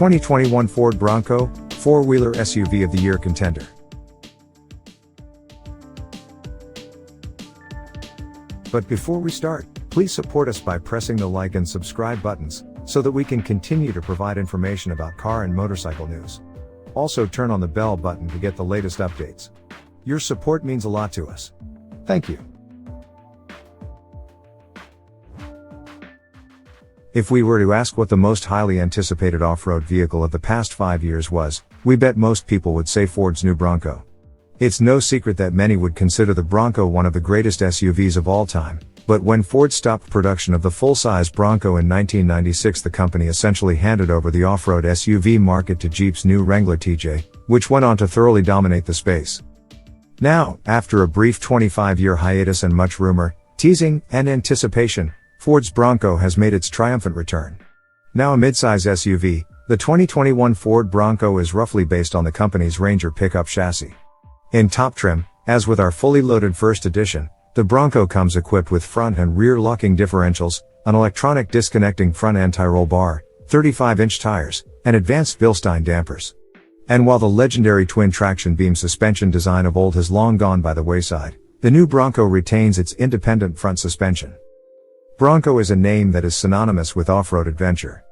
2021 Ford Bronco, 4-wheeler SUV of the year contender. But before we start, please support us by pressing the like and subscribe buttons, so that we can continue to provide information about car and motorcycle news. Also turn on the bell button to get the latest updates. Your support means a lot to us. Thank you. If we were to ask what the most highly anticipated off-road vehicle of the past 5 years was, we bet most people would say Ford's new Bronco. It's no secret that many would consider the Bronco one of the greatest SUVs of all time, but when Ford stopped production of the full-size Bronco in 1996, the company essentially handed over the off-road SUV market to Jeep's new Wrangler TJ, which went on to thoroughly dominate the space. Now, after a brief 25-year hiatus and much rumor, teasing, and anticipation, Ford's Bronco has made its triumphant return. Now a midsize SUV, the 2021 Ford Bronco is roughly based on the company's Ranger pickup chassis. In top trim, as with our fully loaded first edition, the Bronco comes equipped with front and rear locking differentials, an electronic disconnecting front anti-roll bar, 35-inch tires, and advanced Bilstein dampers. And while the legendary twin traction beam suspension design of old has long gone by the wayside, the new Bronco retains its independent front suspension. Bronco is a name that is synonymous with off-road adventure.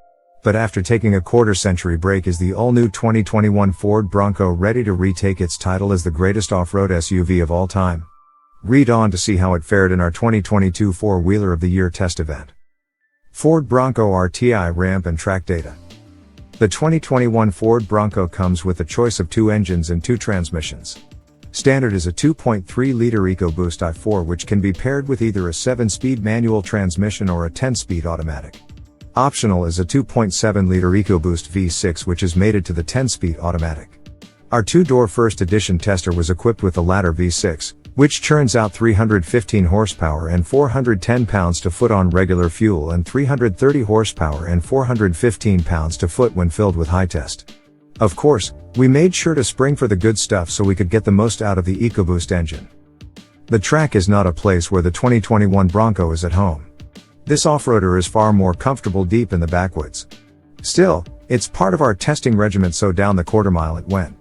But after taking a quarter-century break, is the all-new 2021 Ford Bronco ready to retake its title as the greatest off-road SUV of all time? Read on to see how it fared in our 2022 4-wheeler of the year test event. Ford Bronco RTI ramp and track data. The 2021 Ford Bronco comes with a choice of 2 engines and 2 transmissions. Standard is a 2.3-liter EcoBoost i4, which can be paired with either a 7-speed manual transmission or a 10-speed automatic. Optional is a 2.7-liter EcoBoost V6, which is mated to the 10-speed automatic. Our 2-door first edition tester was equipped with the latter V6, which churns out 315 horsepower and 410 pounds-to-foot on regular fuel and 330 horsepower and 415 pounds-to-foot when filled with high test. Of course, we made sure to spring for the good stuff so we could get the most out of the EcoBoost engine. The track is not a place where the 2021 Bronco is at home. This off-roader is far more comfortable deep in the backwoods. Still, it's part of our testing regimen, so down the quarter mile it went.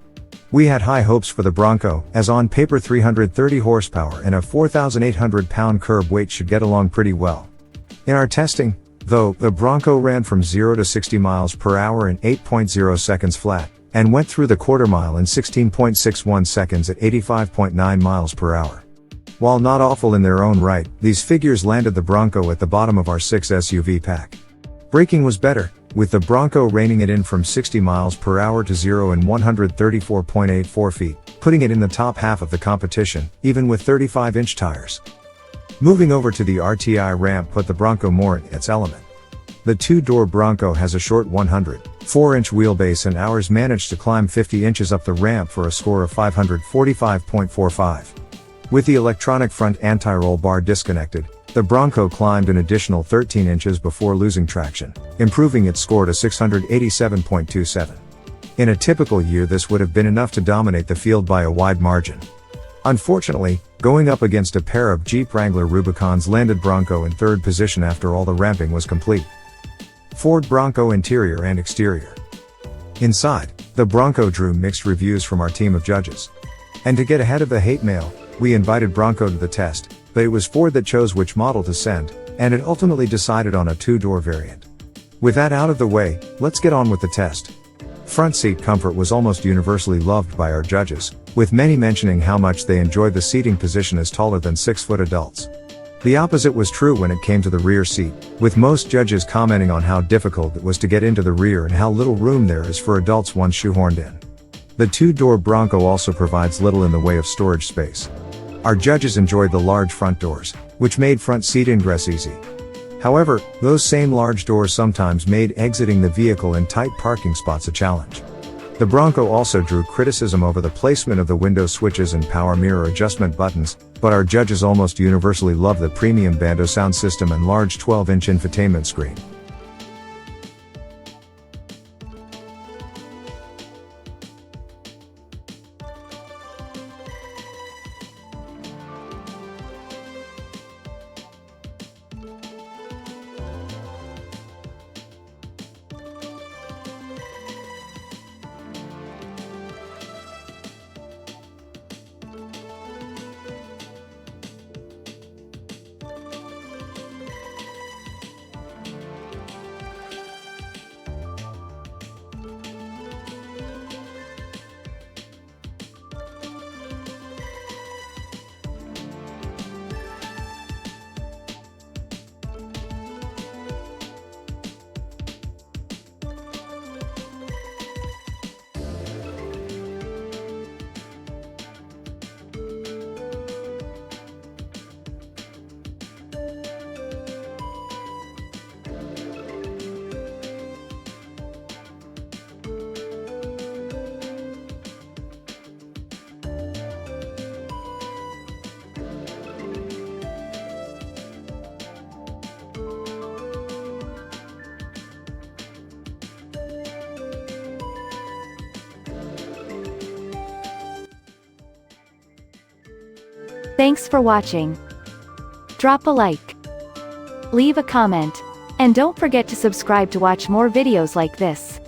We had high hopes for the Bronco, as on paper 330 horsepower and a 4,800 pound curb weight should get along pretty well. In our testing, though, the Bronco ran from 0 to 60 miles per hour in 8.0 seconds flat, and went through the quarter mile in 16.61 seconds at 85.9 miles per hour. While not awful in their own right, these figures landed the Bronco at the bottom of our 6 SUV pack. Braking was better, with the Bronco reining it in from 60 miles per hour to 0 in 134.84 feet, putting it in the top half of the competition, even with 35-inch tires. Moving over to the RTI ramp put the Bronco more in its element. The 2-door Bronco has a short 104-inch wheelbase, and ours managed to climb 50 inches up the ramp for a score of 545.45. With the electronic front anti-roll bar disconnected, the Bronco climbed an additional 13 inches before losing traction, improving its score to 687.27. In a typical year, this would have been enough to dominate the field by a wide margin. Unfortunately, going up against a pair of Jeep Wrangler Rubicons landed Bronco in 3rd position after all the ramping was complete. Ford Bronco interior and exterior. Inside, the Bronco drew mixed reviews from our team of judges. And to get ahead of the hate mail, we invited Bronco to the test, but it was Ford that chose which model to send, and it ultimately decided on a 2-door variant. With that out of the way, let's get on with the test. Front seat comfort was almost universally loved by our judges, with many mentioning how much they enjoyed the seating position as taller than 6-foot adults. The opposite was true when it came to the rear seat, with most judges commenting on how difficult it was to get into the rear and how little room there is for adults once shoehorned in. The 2-door Bronco also provides little in the way of storage space. Our judges enjoyed the large front doors, which made front seat ingress easy. However, those same large doors sometimes made exiting the vehicle in tight parking spots a challenge. The Bronco also drew criticism over the placement of the window switches and power mirror adjustment buttons, but our judges almost universally loved the premium Bando sound system and large 12-inch infotainment screen. Thanks for watching. Drop a like. Leave a comment. And don't forget to subscribe to watch more videos like this.